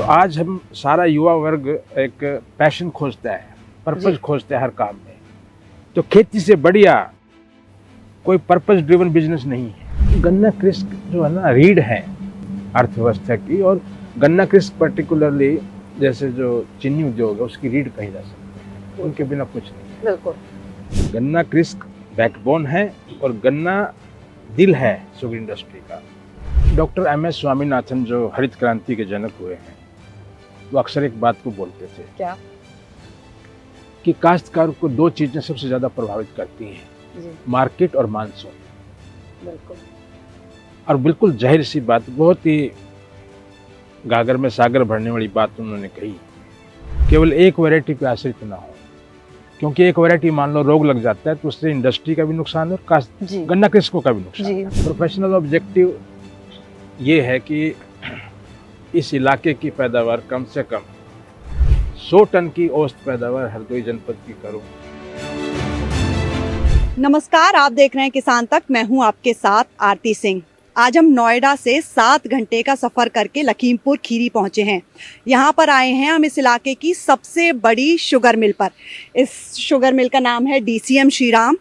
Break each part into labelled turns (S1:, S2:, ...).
S1: आज हम सारा युवा वर्ग एक पैशन खोजता है, पर्पस खोजता है हर काम में। तो खेती से बढ़िया कोई पर्पस ड्रिवन बिजनेस नहीं है। गन्ना कृषि जो है ना, रीढ़ है अर्थव्यवस्था की, और गन्ना कृषि पर्टिकुलरली जैसे जो चीनी उद्योग है उसकी रीढ़ कही जा सकती है, उनके बिना कुछ नहीं।
S2: बिल्कुल।
S1: गन्ना कृषि बैकबोन है और गन्ना दिल है शुगर इंडस्ट्री का। डॉक्टर एम.एस. स्वामीनाथन जो हरित क्रांति के जनक हुए हैं, वो अक्सर एक बात को बोलते थे,
S2: क्या?
S1: कि काश्तकार को दो चीजें सबसे ज्यादा प्रभावित करती हैं,
S2: जी।
S1: मार्केट और मानसून।
S2: बिल्कुल।
S1: और बिल्कुल जाहिर सी बात, बहुत ही गागर में सागर भरने वाली बात उन्होंने कही, केवल एक वैरायटी पे आश्रित ना हो, क्योंकि एक वैरायटी मान लो रोग लग जाता है तो उससे इंडस्ट्री का भी नुकसान है और गन्ना कृषकों का भी नुकसान। प्रोफेशनल ऑब्जेक्टिव ये है कि इस इलाके की पैदावार कम से कम 100 टन की औसत पैदावार हरदोई जनपद की करूं।
S2: नमस्कार, आप देख रहे हैं किसान तक। मैं हूं आपके साथ आरती सिंह। आज हम नोएडा से 7 घंटे का सफ़र करके लखीमपुर खीरी पहुंचे हैं। यहाँ पर आए हैं हम इस इलाके की सबसे बड़ी शुगर मिल पर। इस शुगर मिल का नाम है DCM श्रीराम।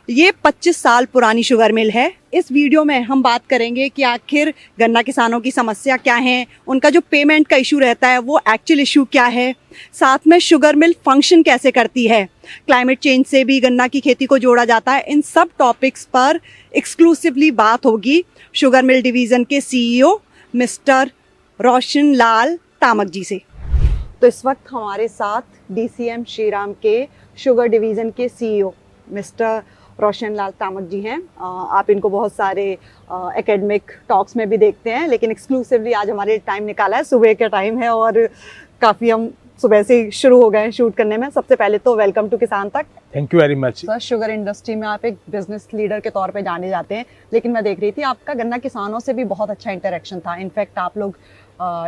S2: ये 25 साल पुरानी शुगर मिल है। इस वीडियो में हम बात करेंगे कि आखिर गन्ना किसानों की समस्या क्या है, उनका जो पेमेंट का इशू रहता है वो एक्चुअल इशू क्या है, साथ में शुगर मिल फंक्शन कैसे करती है, क्लाइमेट चेंज से भी गन्ना की खेती को जोड़ा जाता है। इन सब टॉपिक्स पर एक्सक्लूसिवली बात होगी शुगर मिल डिवीज़न के CEO मिस्टर रोशन लाल तामक जी से। तो इस वक्त हमारे साथ DCM श्रीराम के शुगर डिवीज़न के CEO मिस्टर रोशन लाल तामक जी हैं। आप इनको बहुत सारे एकेडमिक टॉक्स में भी देखते हैं, लेकिन एक्सक्लूसिवली आज हमारे टाइम निकाला है। सुबह का टाइम है और काफ़ी हम सुबह से शुरू हो गए शूट करने में। सबसे पहले तो वेलकम टू किसान तक।
S1: Thank you very much.
S2: Sir, sugar industry में आप एक बिजनेस लीडर के तौर पे जाने जाते हैं, लेकिन मैं देख रही थी आपका गन्ना किसानों से भी बहुत अच्छा इंटरेक्शन था। इनफैक्ट आप लोग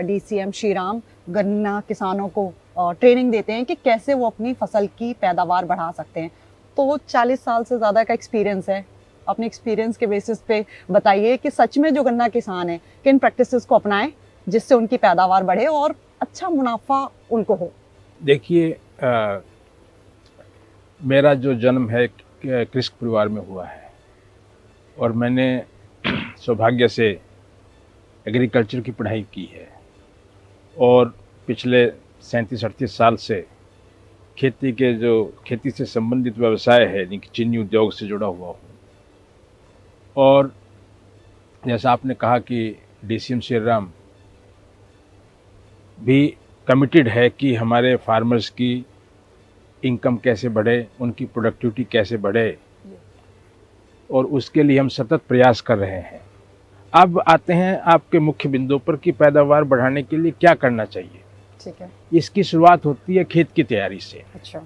S2: DCM श्रीराम गन्ना किसानों को ट्रेनिंग देते हैं कि कैसे वो अपनी फसल की पैदावार बढ़ा सकते हैं। तो 40 साल से ज़्यादा का एक्सपीरियंस है। अपने एक्सपीरियंस के बेसिस पे बताइए कि सच में जो गन्ना किसान है किन प्रैक्टिसेस को अपनाएं जिससे उनकी पैदावार बढ़े और अच्छा मुनाफा उनको हो।
S1: देखिए, मेरा जो जन्म है कृषक परिवार में हुआ है और मैंने सौभाग्य से एग्रीकल्चर की पढ़ाई की है और पिछले 37-38 साल से खेती से संबंधित व्यवसाय है, यानी कि चीनी उद्योग से जुड़ा हुआ हूँ। और जैसा आपने कहा कि DCM श्रीराम भी कमिटेड है कि हमारे फार्मर्स की इनकम कैसे बढ़े, उनकी प्रोडक्टिविटी कैसे बढ़े, और उसके लिए हम सतत प्रयास कर रहे हैं। अब आते हैं आपके मुख्य बिंदु पर कि पैदावार बढ़ाने के लिए क्या करना चाहिए।
S2: ठीक है।
S1: इसकी शुरुआत होती है खेत की तैयारी से।
S2: अच्छा।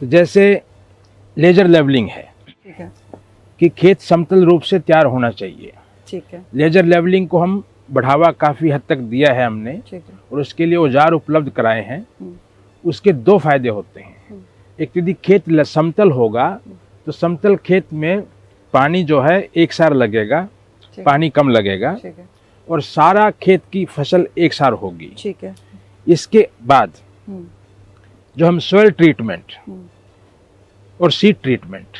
S1: तो जैसे लेजर लेवलिंग है,
S2: ठीक है,
S1: कि खेत समतल रूप से तैयार होना चाहिए।
S2: ठीक है।
S1: लेजर लेवलिंग को हम बढ़ावा काफ़ी हद तक दिया है हमने,
S2: ठीक है।
S1: और उसके लिए औजार उपलब्ध कराए हैं। उसके 2 फायदे होते हैं। एक, यदि खेत समतल होगा तो समतल खेत में पानी जो है एक सार लगेगा, पानी कम लगेगा,
S2: ठीक है,
S1: और सारा खेत की फसल एक सार होगी।
S2: ठीक है।
S1: इसके बाद जो हम सॉइल ट्रीटमेंट और सीड ट्रीटमेंट,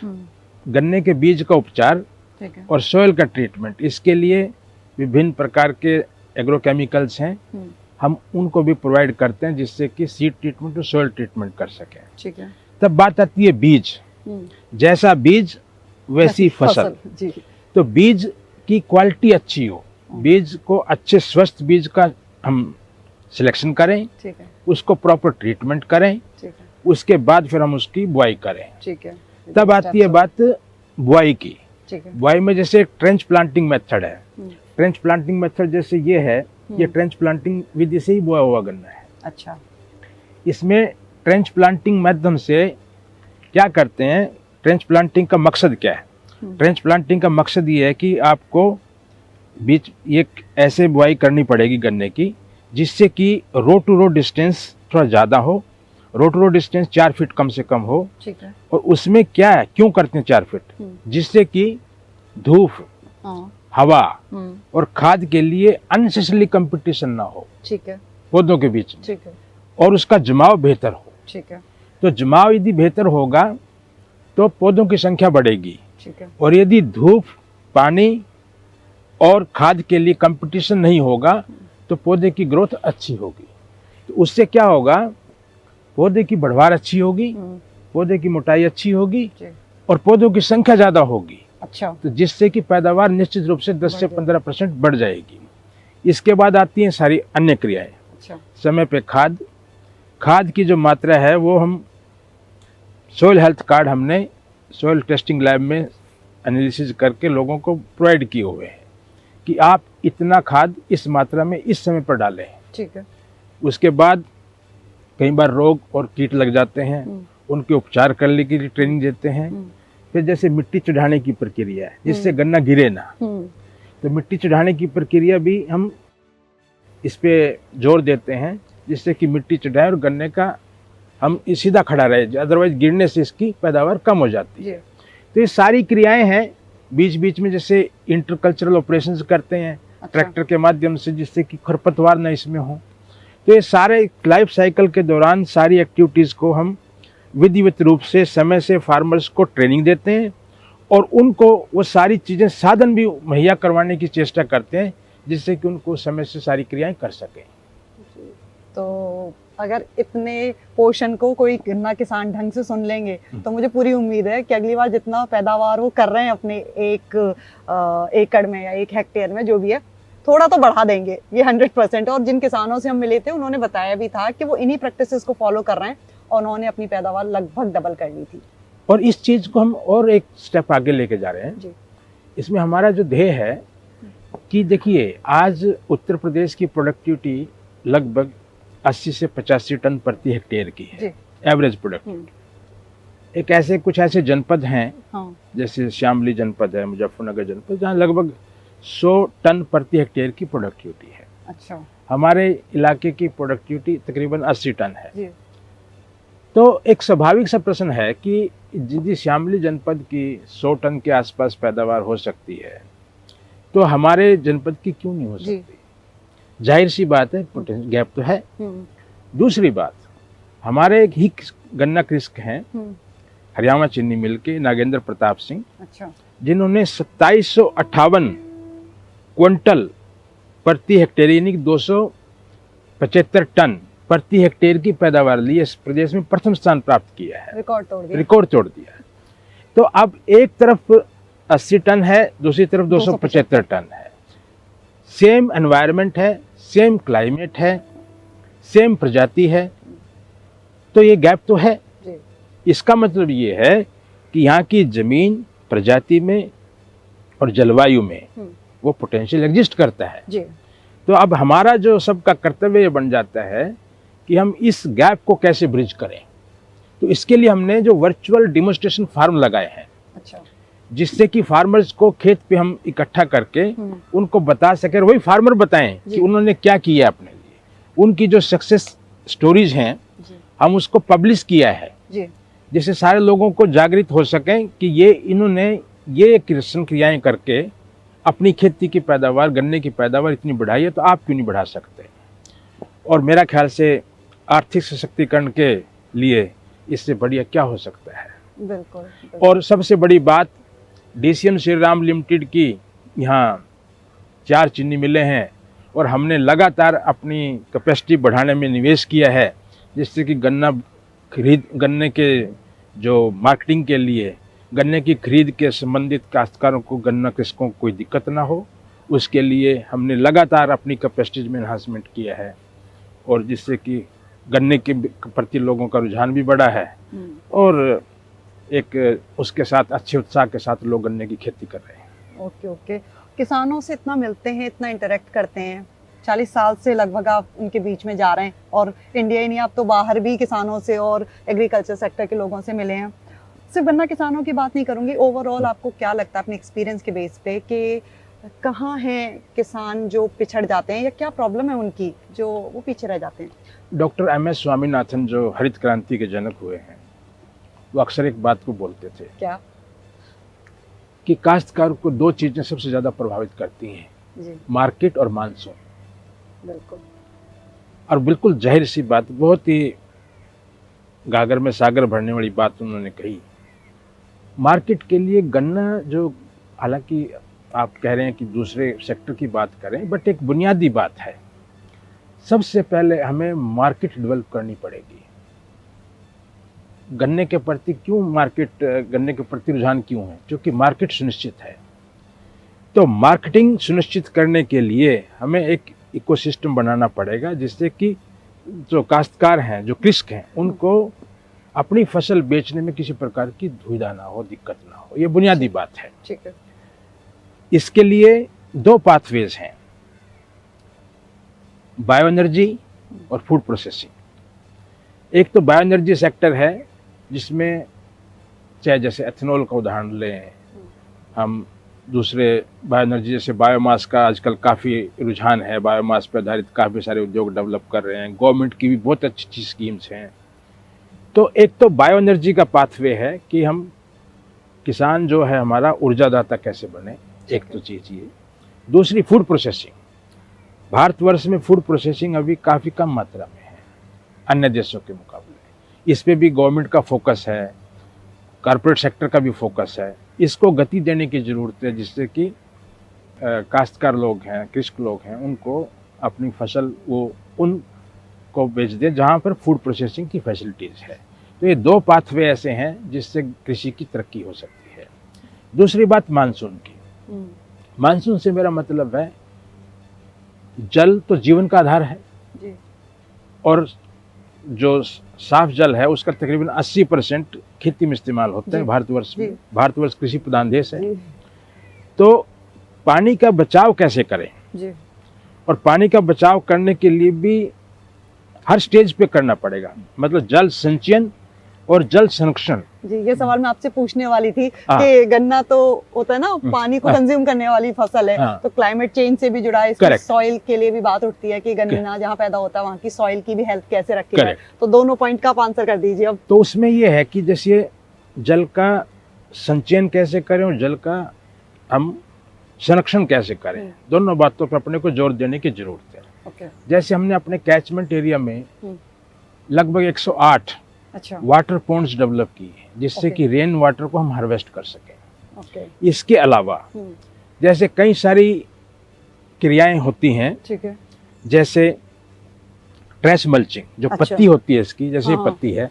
S1: गन्ने के बीज का उपचार और सॉइल का ट्रीटमेंट, इसके लिए विभिन्न प्रकार के एग्रोकेमिकल्स हैं, हम उनको भी प्रोवाइड करते हैं जिससे कि सीड ट्रीटमेंट और सॉइल ट्रीटमेंट कर सकें।
S2: ठीक है।
S1: तब बात आती है बीज। जैसा बीज वैसी फसल।
S2: जी।
S1: तो बीज की क्वालिटी अच्छी हो, बीज को अच्छे स्वस्थ बीज का हम सिलेक्शन करें,
S2: ठीक है,
S1: उसको प्रॉपर ट्रीटमेंट करें,
S2: ठीक है,
S1: उसके बाद फिर हम उसकी बुआई करें।
S2: ठीक है।
S1: तब आती है बात बुआई की।
S2: ठीक है।
S1: बुआई में जैसे ट्रेंच प्लांटिंग मेथड है। ट्रेंच प्लांटिंग मेथड जैसे ये है, ये ट्रेंच प्लांटिंग विधि से ही बोया हुआ गन्ना है।
S2: अच्छा।
S1: इसमें ट्रेंच प्लांटिंग माध्यम से क्या करते हैं, ट्रेंच प्लांटिंग का मकसद क्या है? ट्रेंच प्लांटिंग का मकसद ये है कि आपको बीच ये ऐसे बुआई करनी पड़ेगी गन्ने की जिससे कि रो टू रो डिस्टेंस थोड़ा ज़्यादा हो, रो टू रो डिस्टेंस 4 फीट कम से कम हो।
S2: ठीक है।
S1: और उसमें क्या है, क्यों करते हैं 4 फीट? जिससे कि धूप, हवा और खाद के लिए अननेसेसरी कंपटीशन ना हो।
S2: ठीक है।
S1: पौधों के बीच में,
S2: ठीक है,
S1: और उसका जमाव बेहतर हो।
S2: ठीक है,
S1: तो जमाव यदि बेहतर होगा तो पौधों की संख्या बढ़ेगी,
S2: ठीक है,
S1: और यदि धूप, पानी और खाद के लिए कंपटीशन नहीं होगा तो पौधे की ग्रोथ अच्छी होगी। तो उससे क्या होगा, पौधे की बढ़वार अच्छी होगी, पौधे की मोटाई अच्छी होगी,
S2: जी,
S1: और पौधों की संख्या ज़्यादा होगी,
S2: अच्छा,
S1: तो जिससे कि पैदावार निश्चित रूप से 10 से 15% बढ़ जाएगी। इसके बाद आती हैं सारी अन्य क्रियाएं।
S2: अच्छा,
S1: समय पे खाद की जो मात्रा है वो हम सॉइल हेल्थ कार्ड हमने सॉइल टेस्टिंग लैब में एनालिसिस करके लोगों को प्रोवाइड किए हुए हैं कि आप इतना खाद इस मात्रा में इस समय पर डालें।
S2: ठीक है,
S1: उसके बाद कई बार रोग और कीट लग जाते हैं, उनके उपचार करने के लिए ट्रेनिंग देते हैं। फिर जैसे मिट्टी चढ़ाने की प्रक्रिया है जिससे गन्ना गिरे ना, तो मिट्टी चढ़ाने की प्रक्रिया भी हम इस पे जोर देते हैं जिससे कि मिट्टी चढ़ाए और गन्ने का हम सीधा खड़ा रहे, अदरवाइज गिरने से इसकी पैदावार कम हो जाती है। तो ये सारी क्रियाएं हैं। बीच बीच में जैसे इंटरकल्चरल ऑपरेशंस करते हैं ट्रैक्टर के माध्यम से, जिससे कि खरपतवार न इसमें हो। तो ये सारे लाइफ साइकिल के दौरान सारी एक्टिविटीज़ को हम विधिवत रूप से समय से फार्मर्स को ट्रेनिंग देते हैं और उनको वो सारी चीज़ें साधन भी मुहैया करवाने की चेष्टा करते हैं जिससे कि उनको समय से सारी क्रियाएं कर सकें।
S2: तो अगर इतने पोर्शन को कोई गन्ना किसान ढंग से सुन लेंगे तो मुझे पूरी उम्मीद है कि अगली बार जितना पैदावार वो कर रहे हैं अपने एक एकड़ में या 1 हेक्टेयर में जो भी है, थोड़ा तो बढ़ा देंगे ये 100%। और जिन किसानों से हम मिले थे उन्होंने बताया भी था कि वो इन्हीं प्रैक्टिसेस को फॉलो कर रहे हैं और उन्होंने अपनी पैदावार लगभग डबल कर ली थी।
S1: और इस चीज़ को हम और एक स्टेप आगे लेके जा रहे हैं जी। इसमें हमारा जो ध्येय है कि देखिए, आज उत्तर प्रदेश की प्रोडक्टिविटी लगभग 80 से 85 टन प्रति हेक्टेयर की है, एवरेज प्रोडक्टिविटी। एक ऐसे कुछ ऐसे जनपद हैं, हाँ, जैसे शामली जनपद है, मुजफ्फरनगर जनपद, जहाँ लगभग 100 टन प्रति हेक्टेयर की प्रोडक्टिविटी है। अच्छा, हमारे इलाके की प्रोडक्टिविटी तकरीबन 80 टन है जी। तो एक स्वाभाविक सा प्रश्न है कि यदि शामली जनपद की 100 टन के आसपास पैदावार हो सकती है तो हमारे जनपद की क्यों नहीं हो सकती? जाहिर सी बात है, पोटेंशियल गैप तो है। दूसरी बात, हमारे एक ही गन्ना कृषक हैं हरियाणा चीनी मिल के नागेंद्र प्रताप सिंह, अच्छा, जिन्होंने 2758 क्विंटल प्रति हेक्टेयर यानी 275 टन प्रति हेक्टेयर की पैदावार ली, इस प्रदेश में प्रथम स्थान प्राप्त किया है, रिकॉर्ड तोड़ दिया है। तो अब एक तरफ 80 टन है, दूसरी तरफ 275 टन है। सेम एनवायरनमेंट है, सेम क्लाइमेट है, सेम प्रजाति है, तो ये गैप तो है। इसका मतलब ये है कि यहाँ की जमीन, प्रजाति में और जलवायु में वो पोटेंशियल एग्जिस्ट करता है जी। तो अब हमारा जो सबका कर्तव्य ये बन जाता है कि हम इस गैप को कैसे ब्रिज करें। तो इसके लिए हमने जो वर्चुअल डेमोन्स्ट्रेशन फार्म लगाए हैं, अच्छा, जिससे कि फार्मर्स को खेत पे हम इकट्ठा करके उनको बता सके, वही फार्मर बताएं कि उन्होंने क्या किया अपने लिए, उनकी जो सक्सेस स्टोरीज हैं हम उसको पब्लिश किया है जिससे सारे लोगों को जागृत हो सकें कि ये इन्होंने ये कृषि क्रियाएं करके अपनी खेती की पैदावार, गन्ने की पैदावार इतनी बढ़ाई है, तो आप क्यों नहीं बढ़ा सकते। और मेरा ख्याल से आर्थिक सशक्तिकरण के लिए इससे बढ़िया क्या हो सकता है। बिल्कुल। और सबसे बड़ी बात, डीसीएम श्री राम लिमिटेड की यहाँ 4 चीनी मिलें हैं और हमने लगातार अपनी कैपेसिटी बढ़ाने में निवेश किया है, जिससे कि गन्ने के जो मार्केटिंग के लिए, गन्ने की खरीद के संबंधित काश्तकारों को, गन्ना कृषकों को कोई दिक्कत ना हो, उसके लिए हमने लगातार अपनी कैपेसिटीज में एनहांसमेंट किया है और जिससे कि गन्ने के प्रति लोगों का रुझान भी बढ़ा है और एक उसके साथ अच्छे उत्साह के साथ लोग गन्ने की खेती कर रहे हैं।
S2: ओके। किसानों से इतना मिलते हैं, इतना इंटरेक्ट करते हैं, 40 साल से लगभग आप उनके बीच में जा रहे हैं और इंडिया ही नहीं, आप तो बाहर भी किसानों से और एग्रीकल्चर सेक्टर के लोगों से मिले हैं। सिर्फ गन्ना किसानों की बात नहीं करूँगी, ओवरऑल आपको क्या लगता है अपने एक्सपीरियंस के बेस पे कि कहाँ हैं किसान जो पिछड़ जाते हैं या क्या प्रॉब्लम है उनकी जो वो पीछे रह जाते हैं?
S1: डॉक्टर MS स्वामीनाथन जो हरित क्रांति के जनक हुए हैं, वो अक्सर एक बात को बोलते थे, क्या, कि काश्तकार को 2 चीजें सबसे ज्यादा प्रभावित करती हैं, मार्केट और मानसून। बिल्कुल। और बिल्कुल जाहिर सी बात, बहुत ही गागर में सागर भरने वाली बात उन्होंने कही। मार्केट के लिए गन्ना, जो हालांकि आप कह रहे हैं कि दूसरे सेक्टर की बात करें, बट एक बुनियादी बात है। सबसे पहले हमें मार्केट डेवलप करनी पड़ेगी। गन्ने के प्रति गन्ने के प्रति रुझान क्यों है? क्योंकि मार्केट सुनिश्चित है। तो मार्केटिंग सुनिश्चित करने के लिए हमें एक इकोसिस्टम बनाना पड़ेगा, जिससे कि जो काश्तकार हैं, जो कृषक हैं, उनको अपनी फसल बेचने में किसी प्रकार की दुविधा ना हो, दिक्कत ना हो। ये बुनियादी बात है।
S2: ठीक है।
S1: इसके लिए दो पाथवेज हैं, बायो एनर्जी और फूड प्रोसेसिंग। एक तो बायो एनर्जी सेक्टर है, जिसमें चाहे जैसे एथेनॉल का उदाहरण लें, हम दूसरे बायो एनर्जी जैसे बायोमास का आजकल काफ़ी रुझान है, बायोमास पर आधारित काफ़ी सारे उद्योग डेवलप कर रहे हैं। गवर्नमेंट की भी बहुत अच्छी अच्छी स्कीम्स हैं। तो एक तो बायो एनर्जी का पाथवे है कि हम किसान जो है हमारा ऊर्जादाता कैसे बने, एक तो चीज़ ये। दूसरी फूड प्रोसेसिंग। भारतवर्ष में फूड प्रोसेसिंग अभी काफ़ी कम मात्रा में है अन्य देशों के मुकाबले। इस पे भी गवर्नमेंट का फोकस है, कॉर्पोरेट सेक्टर का भी फोकस है। इसको गति देने की ज़रूरत है, जिससे कि काश्तकार लोग हैं, कृषक लोग हैं, उनको अपनी फसल वो उनको बेच दें जहाँ पर फूड प्रोसेसिंग की फैसिलिटीज़ है। तो ये दो पाथवे ऐसे हैं जिससे कृषि की तरक्की हो सकती है। दूसरी बात मानसून की। मानसून से मेरा मतलब है, जल तो जीवन का आधार है
S2: जी।
S1: और जो साफ जल है उसका तकरीबन 80% खेती में इस्तेमाल होता है भारतवर्ष में। भारतवर्ष कृषि प्रधान देश है। तो पानी का बचाव कैसे करें
S2: जी।
S1: और पानी का बचाव करने के लिए भी हर स्टेज पे करना पड़ेगा, मतलब जल संचयन और जल संरक्षण।
S2: जी, ये सवाल मैं आपसे पूछने वाली थी कि गन्ना तो होता है ना, पानी को कंज्यूम करने वाली फसल है, तो क्लाइमेट चेंज से भी जुड़ा है, इसमें सॉइल के लिए भी बात उठती है कि गन्ना जहाँ पैदा होता है वहाँ की सॉइल की भी हेल्थ कैसे रखी जाए। तो दोनों पॉइंट का आप आंसर कर दीजिए अब।
S1: तो उसमें ये है कि जैसे जल का संचयन कैसे करें और जल का हम संरक्षण कैसे करें, दोनों बातों पर अपने को जोर देने की जरूरत है। जैसे हमने अपने कैचमेंट एरिया में लगभग 108 वाटर पॉन्ड्स डेवलप की है, जिससे कि रेन वाटर को हम हार्वेस्ट कर सकें। इसके अलावा जैसे कई सारी क्रियाएं होती हैं, ठीक है, जैसे ट्रेस मल्चिंग, जो पत्ती होती है इसकी, जैसे ये पत्ती है,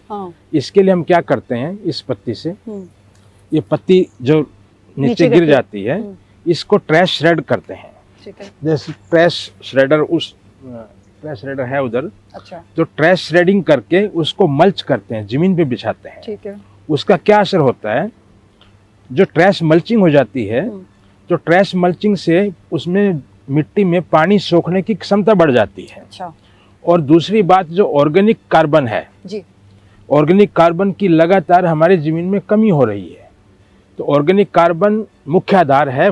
S1: इसके लिए हम क्या करते हैं, इस पत्ती से ये पत्ती जो नीचे गिर जाती है, इसको ट्रेस श्रेड करते हैं। जैसे ट्रेस श्रेडर है उधर, अच्छा, तो ट्रेस श्रेडिंग करके उसको मल्च करते हैं, जमीन पे बिछाते हैं। ठीक है। उसका क्या असर होता है, जो ट्रेस मल्चिंग हो जाती है, तो ट्रेस मल्चिंग से उसमें मिट्टी में पानी सोखने की क्षमता बढ़ जाती है। अच्छा। और दूसरी बात, जो ऑर्गेनिक कार्बन है जी, ऑर्गेनिक कार्बन की लगातार हमारी जमीन में कमी हो रही है। तो ऑर्गेनिक कार्बन मुख्य आधार है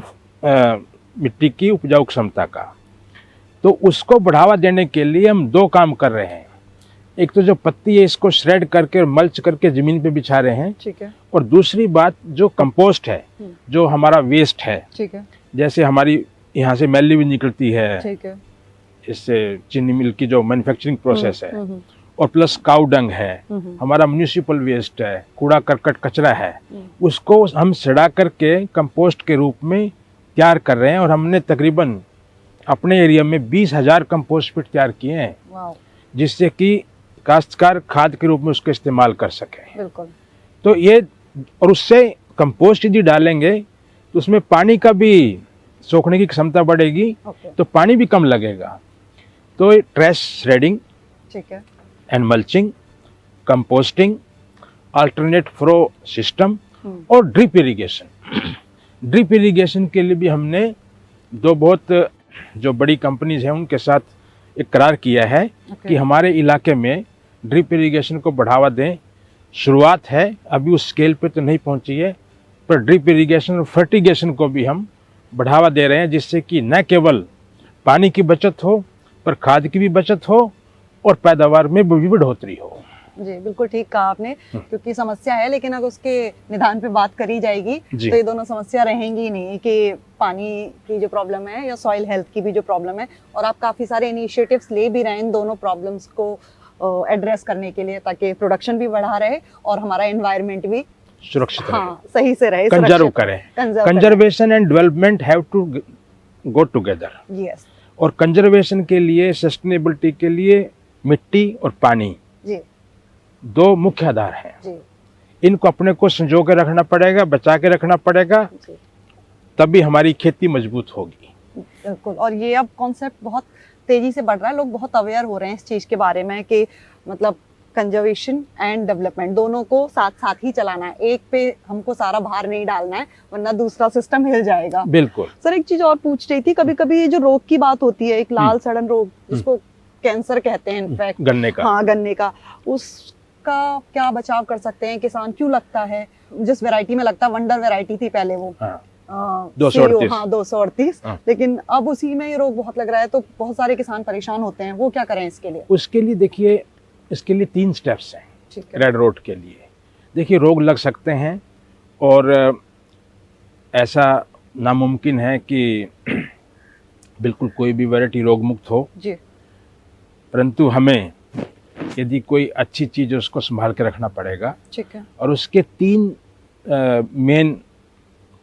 S1: मिट्टी की उपजाऊ क्षमता का। तो उसको बढ़ावा देने के लिए हम दो काम कर रहे हैं। एक तो जो पत्ती है इसको श्रेड करके और मल्च करके जमीन पे बिछा रहे हैं, ठीक है। और दूसरी बात, जो कंपोस्ट है, जो हमारा वेस्ट है, ठीक है, जैसे हमारी यहाँ से मैली भी निकलती है, ठीक है, इससे चीनी मिल की जो मैन्युफैक्चरिंग प्रोसेस है, और प्लस काऊ डंग है, हमारा म्यूनिसिपल वेस्ट है, कूड़ा करकट कचरा है, उसको हम सड़ा करके कंपोस्ट के रूप में तैयार कर रहे हैं। और हमने तकरीबन अपने एरिया में 20,000 कंपोस्ट पिट तैयार किए हैं, जिससे कि काश्तकार खाद के रूप में उसका इस्तेमाल कर सके। बिल्कुल। तो ये, और उससे कंपोस्ट यदि डालेंगे तो उसमें पानी का भी सोखने की क्षमता बढ़ेगी, तो पानी भी कम लगेगा। तो ट्रेस श्रेडिंग, ठीक है, and mulching, composting, alternate flow system और ड्रिप इरिगेशन। ड्रिप इरिगेशन के लिए भी हमने दो बहुत जो बड़ी कंपनीज हैं उनके साथ एक करार किया है कि हमारे इलाके में ड्रिप इरिगेशन को बढ़ावा दें। शुरुआत है, अभी उस स्केल पे तो नहीं पहुंची है, पर ड्रिप इरिगेशन और फर्टिगेशन को भी हम बढ़ावा दे रहे हैं, जिससे कि न केवल पानी की बचत हो, पर खाद की भी बचत हो और पैदावार में भी बढ़ोतरी हो।
S2: जी बिल्कुल ठीक कहा आपने, क्योंकि समस्या है लेकिन अगर उसके निदान पे बात करी जाएगी
S1: जी।
S2: तो ये दोनों समस्या रहेंगी ही नहीं, कि पानी की जो प्रॉब्लम है या सॉइल हेल्थ की भी जो प्रॉब्लम है। और आप काफी सारे इनिशिएटिव्स ले भी रहे हैं इन दोनों प्रॉब्लम्स को एड्रेस करने के लिए, ताकि प्रोडक्शन भी बढ़ा रहे और हमारा एनवायरनमेंट भी
S1: सुरक्षित
S2: हाँ सही से रहे,
S1: कंजर्व करें। Conservation and development have to go together.
S2: Yes.
S1: और कंजर्वेशन के लिए, सस्टेनेबिलिटी के लिए मिट्टी और पानी
S2: जी
S1: दो मुख्य आधार हैं।
S2: जी
S1: इनको अपने को संजो के रखना पड़ेगा, बचा के रखना पड़ेगा,
S2: जी
S1: तभी हमारी खेती मजबूत होगी।
S2: बिल्कुल। और ये अब कॉन्सेप्ट बहुत तेजी से बढ़ रहा है, लोग बहुत अवेयर हो रहे हैं इस चीज के बारे में कि मतलब कंजर्वेशन एंड डेवलपमेंट दोनों को साथ साथ ही चलाना है, एक पे हमको सारा भार नहीं डालना है वरना दूसरा सिस्टम हिल जाएगा।
S1: बिल्कुल।
S2: सर एक चीज और पूछ रही थी, कभी कभी ये जो रोग की बात होती है, एक लाल सड़न रोग जिसको कैंसर कहते हैं इनफैक्ट,
S1: गन्ने का,
S2: हाँ गन्ने का, उसका क्या बचाव कर सकते हैं किसान? क्यों लगता है? जिस वैरायटी में लगता है, वंडर वैरायटी थी पहले वो,
S1: हाँ,
S2: 238, हाँ 238,
S1: हाँ।
S2: लेकिन अब उसी में ये रोग बहुत लग रहा है, तो बहुत सारे किसान परेशान होते हैं, वो क्या करें इसके लिए?
S1: उसके लिए देखिए, इसके लिए 3 स्टेप्स हैं।
S2: ठीक है।
S1: रेड रोड के लिए देखिए, रोग लग सकते हैं और ऐसा नामुमकिन है कि बिल्कुल कोई भी वैरायटी रोग मुक्त हो,
S2: जी।
S1: परंतु हमें यदि कोई अच्छी चीज़ है उसको संभाल के रखना पड़ेगा।
S2: ठीक है।
S1: और उसके 3 मेन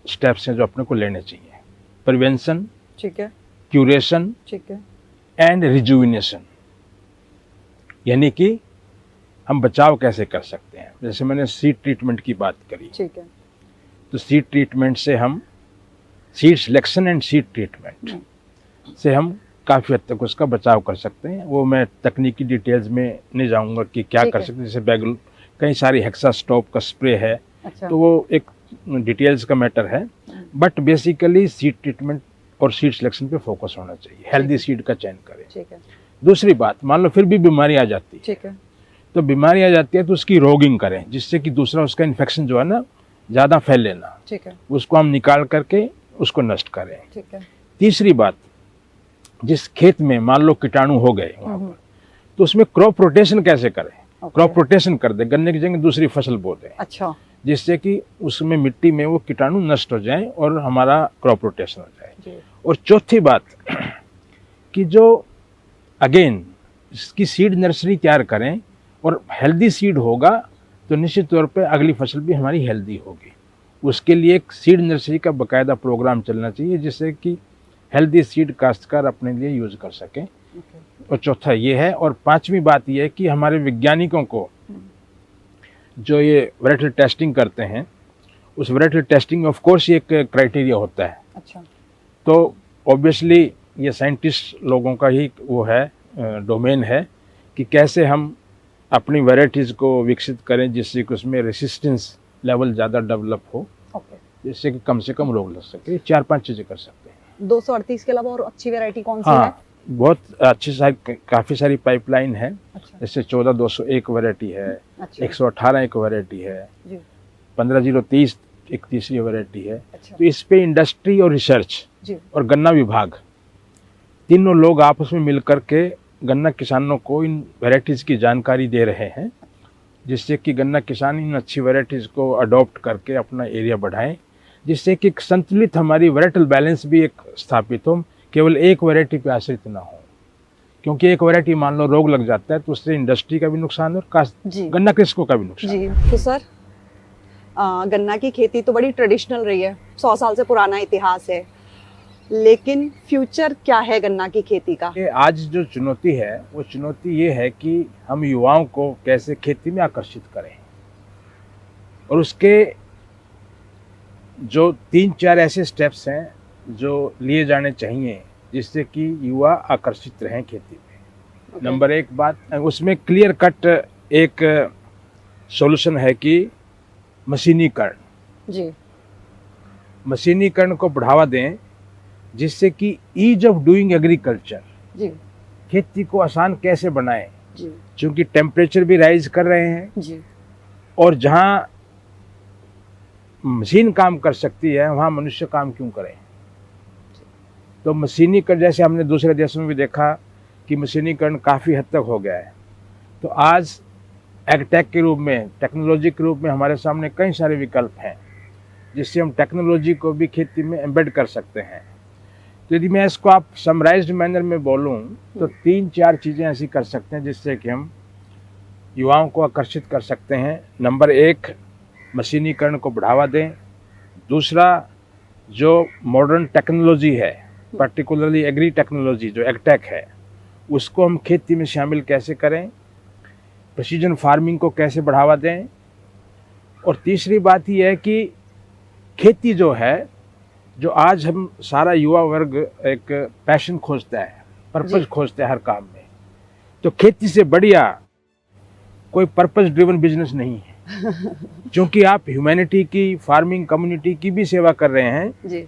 S1: स्टेप्स हैं जो अपने को लेने चाहिए। प्रिवेंशन,
S2: ठीक है।
S1: क्यूरेशन
S2: ठीक है।
S1: एंड रिजुविनेशन, यानी कि हम बचाव कैसे कर सकते हैं। जैसे मैंने सीड ट्रीटमेंट की बात करी,
S2: ठीक है।
S1: तो सीड ट्रीटमेंट से हम, seed selection and seed treatment से हम काफ़ी हद तक उसका बचाव कर सकते हैं। वो मैं तकनीकी डिटेल्स में नहीं जाऊंगा कि क्या
S2: ठीक
S1: कर
S2: है।
S1: सकते हैं। जैसे बैगल, कई सारी हेक्सा स्टॉप का स्प्रे है,
S2: अच्छा।
S1: तो वो एक डिटेल्स का मैटर है, बट बेसिकली सीड ट्रीटमेंट और सीड सिलेक्शन पे फोकस होना चाहिए। हेल्दी सीड का चयन करें।
S2: ठीक है।
S1: दूसरी बात, मान लो फिर भी बीमारी आ जाती है,
S2: ठीक है।
S1: तो बीमारी आ जाती है तो उसकी रोगिंग करें, जिससे कि दूसरा उसका इन्फेक्शन जो है ना ज़्यादा फैले ना,
S2: ठीक है।
S1: उसको हम निकाल करके उसको नष्ट करें।
S2: ठीक है।
S1: तीसरी बात, जिस खेत में मान लो कीटाणु हो गए वहाँ पर, तो उसमें क्रॉप रोटेशन कैसे करें। क्रॉप रोटेशन कर दे, गन्ने की जगह दूसरी फसल बो दें,
S2: अच्छा।
S1: जिससे कि उसमें मिट्टी में वो कीटाणु नष्ट हो जाए और हमारा क्रॉप रोटेशन हो जाए।
S2: जी।
S1: और चौथी बात कि जो अगेन इसकी सीड नर्सरी तैयार करें, और हेल्दी सीड होगा तो निश्चित तौर पे अगली फसल भी हमारी हेल्दी होगी। उसके लिए एक सीड नर्सरी का बाकायदा प्रोग्राम चलना चाहिए, जिससे कि हेल्दी सीड काश्तकार अपने लिए यूज़ कर सकें। और चौथा ये है। और पांचवी बात ये है कि हमारे वैज्ञानिकों को जो ये वैरायटी टेस्टिंग करते हैं, उस वैरायटी टेस्टिंग ऑफ कोर्स एक क्राइटेरिया होता है।
S2: अच्छा।
S1: तो ऑब्वियसली ये साइंटिस्ट लोगों का ही वो है, डोमेन है, कि कैसे हम अपनी वैरायटीज़ को विकसित करें जिससे कि उसमें रेसिस्टेंस लेवल ज़्यादा डेवलप हो,
S2: ओके।
S1: जिससे कि कम से कम रोग लग सके। 4-5 चीज़ें कर सकते हैं।
S2: 238 के अलावा और अच्छी वैरायटी कौन सी है?
S1: हाँ, बहुत अच्छी सारी, काफ़ी सारी पाइपलाइन है।
S2: अच्छा।
S1: जैसे 14-201 वैरायटी है,
S2: अच्छा।
S1: 118 एक वैरायटी है,
S2: जी।
S1: 15-030 एक तीसरी वैरायटी है।
S2: अच्छा।
S1: तो इस पे इंडस्ट्री और रिसर्च
S2: जी।
S1: और गन्ना विभाग, तीनों लोग आपस में मिल करके गन्ना किसानों को इन वैरायटीज़ की जानकारी दे रहे हैं, जिससे कि गन्ना किसान इन अच्छी वैरायटीज़ को अडॉप्ट करके अपना एरिया बढ़ाएं, जिससे कि एक संतुलित हमारी वैरायटल बैलेंस भी एक स्थापित हो, केवल एक वैरायटी पे आश्रित ना हो। क्योंकि एक वैरायटी मान लो रोग लग जाता है तो उससे इंडस्ट्री का भी नुकसान और गन्ना कृषकों का भी नुकसान।
S2: जी। तो सर गन्ना की खेती तो बड़ी ट्रेडिशनल रही है, 100 साल से पुराना इतिहास है, लेकिन फ्यूचर क्या है गन्ना की खेती का?
S1: आज जो चुनौती है वो चुनौती ये है कि हम युवाओं को कैसे खेती में आकर्षित करें, और उसके जो 3-4 ऐसे स्टेप्स हैं जो लिए जाने चाहिए जिससे कि युवा आकर्षित रहें खेती में। नंबर 1 बात, उसमें क्लियर कट एक सॉल्यूशन है कि मशीनीकरण।
S2: जी।
S1: मशीनीकरण को बढ़ावा दें, जिससे कि ईज ऑफ डूइंग एग्रीकल्चर,
S2: जी।
S1: खेती को आसान कैसे बनाएं,
S2: जी।
S1: क्योंकि टेम्परेचर भी राइज कर रहे हैं,
S2: जी।
S1: और जहाँ मशीन काम कर सकती है वहाँ मनुष्य काम क्यों करें। तो मशीनीकरण, जैसे हमने दूसरे देशों में भी देखा कि मशीनीकरण काफ़ी हद तक हो गया है। तो आज एग्टेक के रूप में, टेक्नोलॉजी के रूप में हमारे सामने कई सारे विकल्प हैं जिससे हम टेक्नोलॉजी को भी खेती में एम्बेड कर सकते हैं। तो यदि मैं इसको आप समराइज्ड मैनर में बोलूं तो 3-4 चीज़ें ऐसी कर सकते हैं जिससे कि हम युवाओं को आकर्षित कर सकते हैं। नंबर 1, मशीनीकरण को बढ़ावा दें। दूसरा, जो मॉडर्न टेक्नोलॉजी है, पर्टिकुलरली एग्री टेक्नोलॉजी जो एग्टेक है, उसको हम खेती में शामिल कैसे करें, प्रिसीजन फार्मिंग को कैसे बढ़ावा दें। और तीसरी बात ही है कि खेती जो है, जो आज हम सारा युवा वर्ग एक पैशन खोजता है, पर्पस खोजता है हर काम में, तो खेती से बढ़िया कोई पर्पस ड्रिवन बिजनेस नहीं है क्योंकि आप ह्यूमैनिटी की, फार्मिंग कम्युनिटी की भी सेवा कर रहे हैं
S2: जी।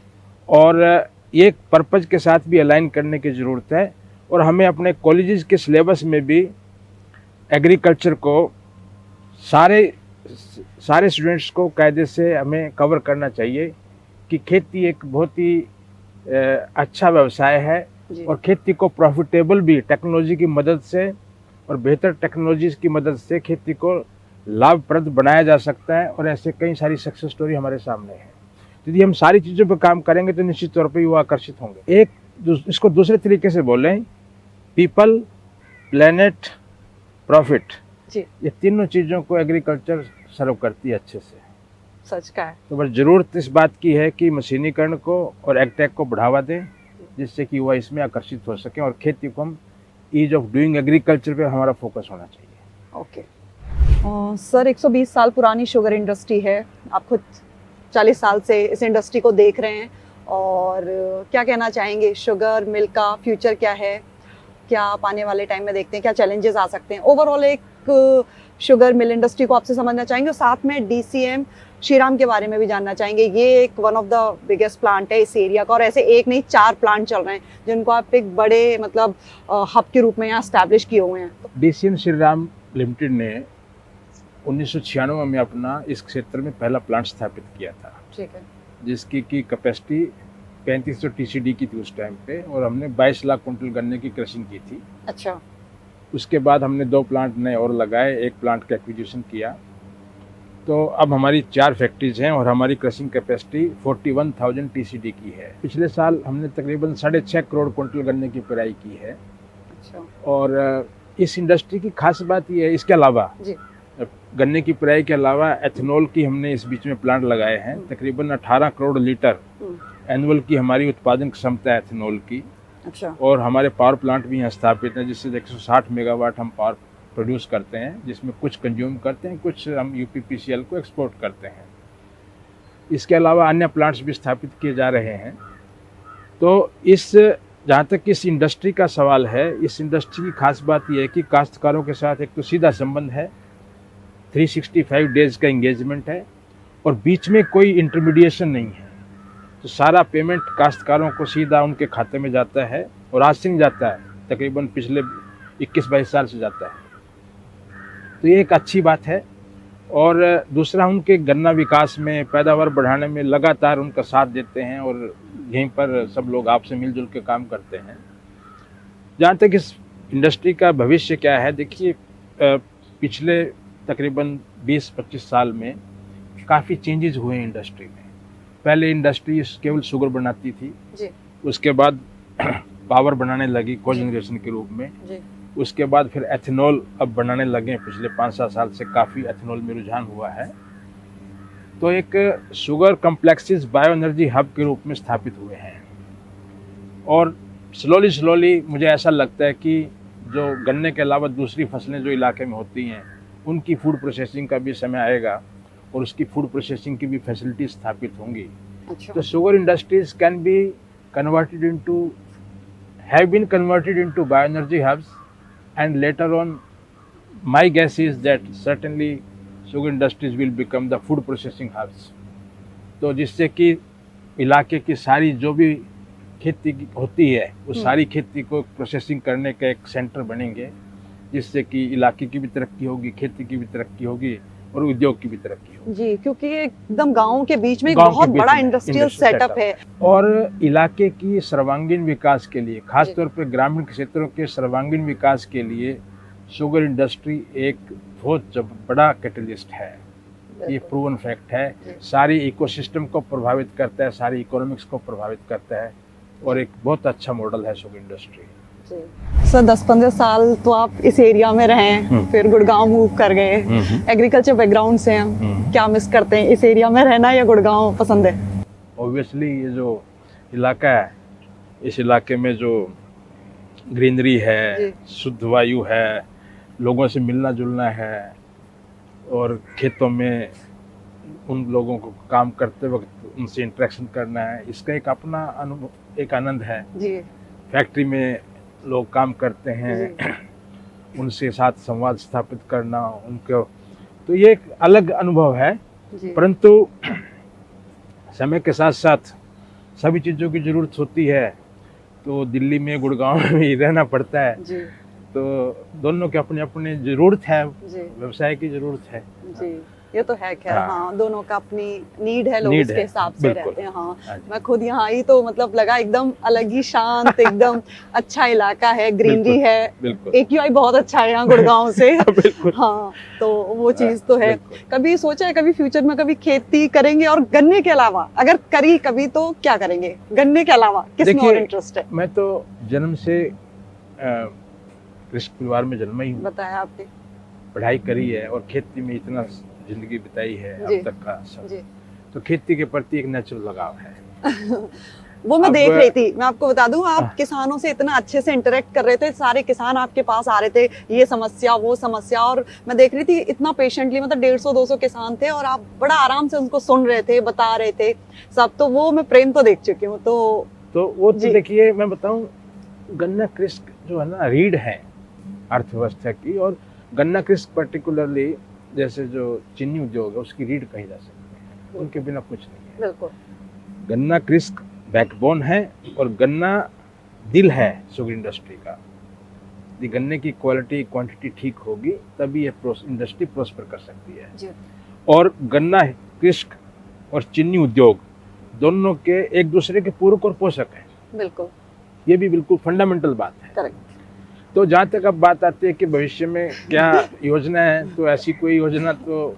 S2: और
S1: एक पर्पस के साथ भी अलाइन करने की ज़रूरत है। और हमें अपने कॉलेजेस के सिलेबस में भी एग्रीकल्चर को सारे स्टूडेंट्स को कायदे से हमें कवर करना चाहिए कि खेती एक बहुत ही अच्छा व्यवसाय है और खेती को प्रॉफिटेबल भी टेक्नोलॉजी की मदद से और बेहतर टेक्नोलॉजीज़ की मदद से खेती को लाभप्रद बनाया जा सकता है। और ऐसे कई सारी सक्सेस स्टोरी हमारे सामने है। यदि हम सारी चीज़ों पर काम करेंगे तो निश्चित तौर पर युवा आकर्षित होंगे। इसको दूसरे तरीके से बोलें, पीपल, प्लेनेट, प्रॉफिट, ये तीनों चीज़ों को एग्रीकल्चर सर्व करती है अच्छे से।
S2: सच का है।
S1: तो बस ज़रूरत इस बात की है कि मशीनीकरण को और एग्टेक को बढ़ावा दें जिससे कि युवा इसमें आकर्षित हो सकें और खेती को हम ईज ऑफ डूइंग एग्रीकल्चर पे हमारा फोकस होना चाहिए।
S2: ओके। सर, 120 साल पुरानी शुगर इंडस्ट्री है, आप खुद 40 साल से इस इंडस्ट्री को देख रहे हैं, और क्या कहना चाहेंगे, शुगर मिल का फ्यूचर क्या है, क्या आप आने वाले टाइम में देखते हैं, क्या चैलेंजेस आ सकते हैं? ओवरऑल एक शुगर मिल इंडस्ट्री को आपसे समझना चाहेंगे और साथ में डीसीएम श्रीराम के बारे में भी जानना चाहेंगे। ये एक one of the biggest plant है इस एरिया का, और ऐसे एक नहीं 4 प्लांट चल रहे हैं जिनको आप एक बड़े मतलब हब के रूप में यहाँ स्टैब्लिश किए हुए हैं।
S1: डीसीएम श्रीराम लिमिटेड ने 1996 में अपना इस क्षेत्र में पहला प्लांट स्थापित किया था।
S2: ठीक है।
S1: जिसकी की कैपेसिटी 3500 टीसीडी की थी उस टाइम पे, और हमने 22 लाख कुंटल गन्ने की क्रशिंग की थी।
S2: अच्छा।
S1: उसके बाद हमने 2 प्लांट नए और लगाए, एक प्लांट का एक्विजिशन किया, तो अब हमारी 4 फैक्ट्रीज हैं और हमारी क्रशिंग कैपेसिटी 41,000 टीसीडी की है। पिछले साल हमने तकरीबन 6.5 करोड़ कुंटल गन्ने की पेराई की है।
S2: अच्छा।
S1: और इस इंडस्ट्री की खास बात यह है, इसके अलावा गन्ने की पेराई के अलावा एथेनॉल की हमने इस बीच में प्लांट लगाए हैं। तकरीबन 18 करोड़ लीटर एनुअल की हमारी उत्पादन क्षमता है एथेनॉल की।
S2: अच्छा।
S1: और हमारे पावर प्लांट भी यहाँ स्थापित हैं जिससे 160 मेगावाट हम पावर प्रोड्यूस करते हैं, जिसमें कुछ कंज्यूम करते हैं, कुछ हम यूपीपीसीएल को एक्सपोर्ट करते हैं। इसके अलावा अन्य प्लांट्स भी स्थापित किए जा रहे हैं। तो जहाँ तक इस इंडस्ट्री का सवाल है, इस इंडस्ट्री की खास बात यह है कि काश्तकारों के साथ एक तो सीधा संबंध है, 365 डेज का इंगेजमेंट है, और बीच में कोई इंटरमीडिएशन नहीं है। तो सारा पेमेंट काश्तकारों को सीधा उनके खाते में जाता है, और आज से नहीं जाता है, तकरीबन पिछले 21-22 साल से जाता है। तो ये एक अच्छी बात है। और दूसरा, उनके गन्ना विकास में, पैदावार बढ़ाने में लगातार उनका साथ देते हैं, और यहीं पर सब लोग आपसे मिलजुल के काम करते हैं। जहाँ तक इस इंडस्ट्री का भविष्य क्या है, देखिए, पिछले तकरीबन 20-25 साल में काफ़ी चेंजेस हुए हैं इंडस्ट्री में। पहले इंडस्ट्री केवल शुगर बनाती थी जी। उसके बाद पावर बनाने लगी कोजनरेशन के रूप में जी। उसके बाद फिर एथेनॉल अब बनाने लगे। पिछले 5-7 साल से काफ़ी एथेनॉल में रुझान हुआ है। तो एक sugar complexes bio energy hub के रूप में स्थापित हुए हैं, और स्लोली मुझे ऐसा लगता है कि जो गन्ने के अलावा दूसरी फसलें जो इलाके में होती हैं, उनकी फूड प्रोसेसिंग का भी समय आएगा और उसकी फूड प्रोसेसिंग की भी फैसिलिटी स्थापित होंगी। अच्छा। तो sugar industries can be converted into, have been converted into bio energy hubs, and later on my guess is that certainly sugar industries will become the food processing hubs। तो जिससे कि इलाके की सारी जो भी खेती होती है, उस सारी खेती को प्रोसेसिंग करने का एक सेंटर बनेंगे, जिससे कि इलाके की भी तरक्की होगी, खेती की भी तरक्की होगी और उद्योग की भी तरक्की होगी
S2: जी। क्योंकि एकदम गाँव के बीच में एक बहुत बड़ा इंडस्ट्रियल सेटअप है,
S1: और इलाके की सर्वांगीण विकास के लिए, खासतौर पर ग्रामीण क्षेत्रों के सर्वांगीण विकास के लिए शुगर इंडस्ट्री एक बहुत बड़ा कैटलिस्ट है, ये प्रूवन फैक्ट है। सारी इकोसिस्टम को प्रभावित करता है, सारी इकोनॉमिक्स को प्रभावित करता है और एक बहुत अच्छा मॉडल है शुगर इंडस्ट्री।
S2: सर 10-15 साल तो आप इस एरिया में रहे हैं, फिर गुड़गांव मूव कर गए, एग्रीकल्चर बैकग्राउंड से हैं, क्या मिस करते हैं, इस एरिया में रहना या गुड़गांव पसंद है?
S1: ऑब्वियसली ये जो इलाका है, इस इलाके में जो ग्रीनरी है, शुद्ध वायु है, लोगों से मिलना जुलना है और खेतों में उन लोगों को काम करते वक्त उनसे इंटरेक्शन करना है, इसका एक अपना अनुभव, एक आनंद है जी। फैक्ट्री में लोग काम करते हैं, उनसे साथ संवाद स्थापित करना उनको, तो ये एक अलग अनुभव है। परंतु समय के साथ साथ सभी चीज़ों की ज़रूरत होती है, तो दिल्ली में गुड़गांव में ही रहना पड़ता है जी। तो दोनों के अपने अपने ज़रूरत है, व्यवसाय की ज़रूरत है जी।
S2: ये तो है खैर, हाँ दोनों का अपनी नीड है, लोग उसके हिसाब से रहते हैं। हाँ मैं खुद यहाँ आई तो मतलब लगा एकदम अलग ही शांत, एकदम अच्छा इलाका है, ग्रीनरी है, AQI बहुत अच्छा है यहाँ गुड़गांव से। हाँ तो वो चीज तो है। कभी सोचा है कभी फ्यूचर में कभी खेती करेंगे, और गन्ने के अलावा अगर करी कभी तो क्या करेंगे? गन्ने के अलावा किसमें और इंटरेस्ट है?
S1: मैं तो जन्म से कृषि परिवार में जन्मा ही हूँ, बताया
S2: आपने,
S1: पढ़ाई करी है और खेती में इतना जिंदगी बिताई है अब तक का सब, तो खेती के प्रति एक नेचुरल लगाव है।
S2: वो मैं देख रही थी, मैं आपको बता दूं, आप किसानों से इतना अच्छे से इंटरेक्ट कर रहे थे, सारे किसान आपके पास आ रहे थे, ये समस्या वो समस्या, और मैं देख रही थी इतना पेशेंटली, मतलब 150-200 किसान थे और आप बड़ा आराम से उनको सुन रहे थे, बता रहे थे सब, तो वो मैं प्रेम तो देख चुकी हूँ। तो
S1: वो तो देखिए मैं बताऊं, गन्ना कृषि जो है ना रीढ़ है अर्थव्यवस्था की, और गन्ना कृषि पर्टिकुलरली जैसे जो चीनी उद्योग है उसकी रीढ़ कही जा सकती है, उनके बिना कुछ नहीं है। बिल्कुल, गन्ना कृषि बैकबोन है और गन्ना दिल है शुगर इंडस्ट्री का। यदि गन्ने की क्वालिटी क्वांटिटी ठीक होगी तभी ये इंडस्ट्री प्रोस्पर कर सकती है जी। और गन्ना कृषि और चीनी उद्योग दोनों के एक दूसरे के पूरक और पोषक है। बिल्कुल, ये भी बिल्कुल फंडामेंटल बात है। करेक्ट। तो जहाँ तक अब बात आती है कि भविष्य में क्या योजना है, तो ऐसी कोई योजना तो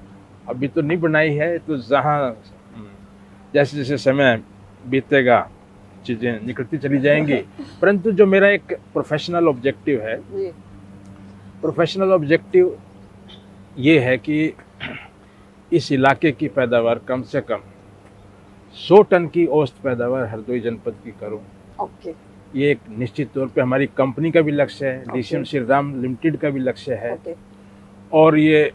S1: अभी तो नहीं बनाई है। तो जहाँ जैसे जैसे समय बीतेगा चीज़ें निकलती चली जाएंगी, परंतु जो मेरा एक प्रोफेशनल ऑब्जेक्टिव है, प्रोफेशनल ऑब्जेक्टिव ये है कि इस इलाके की पैदावार कम से कम 100 टन की औसत पैदावार हरदोई जनपद की करूँ। ओके, ये एक निश्चित तौर पे हमारी कंपनी का भी लक्ष्य है, DCM श्री राम लिमिटेड का भी लक्ष्य है, और ये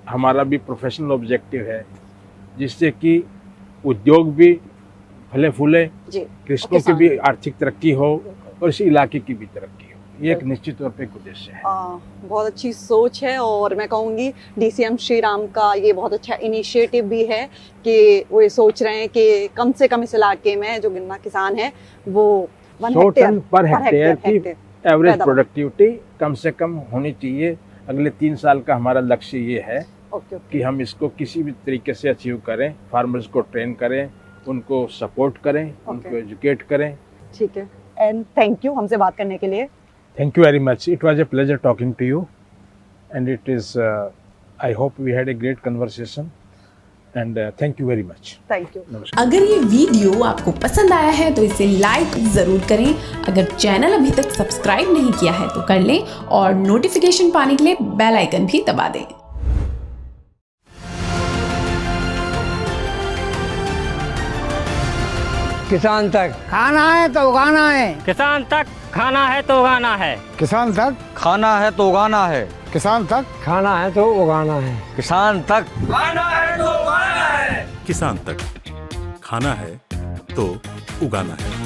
S1: हमारा भी प्रोफेशनल ऑब्जेक्टिव है, जिससे कि उद्योग भी फले फूले, कृषकों की भी आर्थिक तरक्की हो और इसी इलाके की भी तरक्की हो। ये एक निश्चित तौर पे एक उद्देश्य है।
S2: बहुत अच्छी सोच है, और मैं कहूँगी DCM श्री राम का ये बहुत अच्छा इनिशिएटिव भी है कि वो ये सोच रहे हैं कि कम से कम इस इलाके में जो गन्ना किसान है वो
S1: 100 टन पर हेक्टेयर की एवरेज प्रोडक्टिविटी कम से कम होनी चाहिए। अगले 3 साल का हमारा लक्ष्य ये है कि हम इसको किसी भी तरीके से अचीव करें, फार्मर्स को ट्रेन करें, उनको सपोर्ट करें, उनको एजुकेट करें।
S2: ठीक है, एंड थैंक यू हमसे बात करने के लिए।
S1: Thank you very much, it was a pleasure talking to you and it is I hope we had a great conversation and thank you very much.
S2: Thank you.
S3: अगर ये video आपको पसंद आया है तो इसे लाइक जरूर करें। अगर चैनल अभी तक सब्सक्राइब नहीं किया है तो कर लें, और नोटिफिकेशन पाने के लिए बेल आइकन भी दबा दें।
S4: किसान तक खाना है तो उगाना है,
S5: किसान तक खाना है तो उगाना है,
S4: किसान तक
S6: खाना है तो उगाना है,
S4: किसान तक खाना है तो उगाना है,
S6: किसान तक
S7: खाना है तो उगाना है,
S8: किसान तक खाना है तो उगाना है।